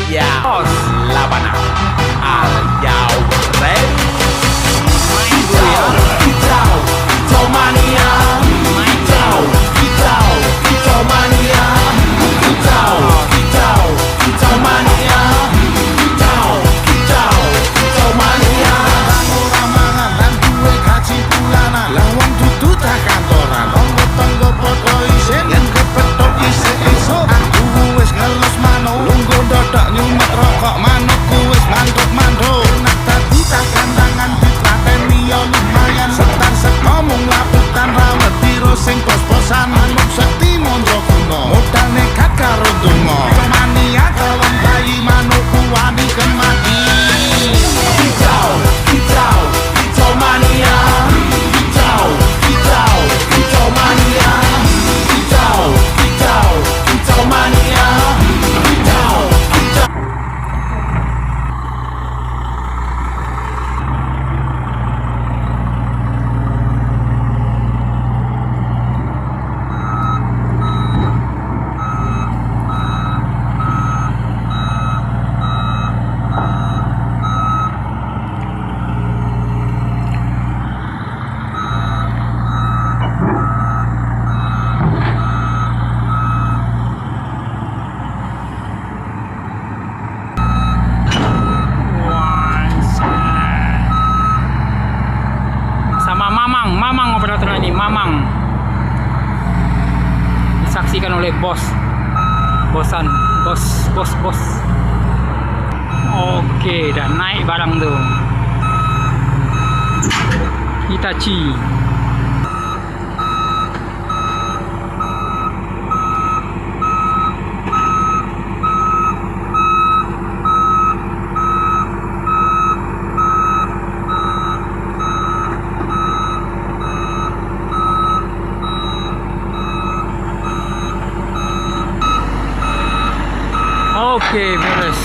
Ya, Labana. Are you ready? Main dulu ya. Kicau, kicau mania. Kicau, kicau, kicau mania. Kicau, kicau, kicau mania. Kicau, kicau, kicau mania. Ora mangan lan duwe gaji bulanan. Lah wong dudu tak kantoran. Tonggo-tonggo padha isin yen kepethuk isih esuk. Aku wis ngelos manuk, lungguh dodok nyumet rokok manukku wis manduk-manduk. Nak dadi tak kandangan ditrateni yo lumayan. Setar seko mung laputan ra wedi sing bos-bosan. Manuk sekti mondro kuno, modal nekat karo donga. Mania kalon bayi manukku wani kemati. Kicau, kicau, kicau mania. Kicau, kicau, kicau mania. Kicau, kicau, kicau mania. Kicau, kicau. Sama Mamang operator ini, Mamang disaksikan oleh bos oke, dan naik barang tuh Hitachi. Oke, beres.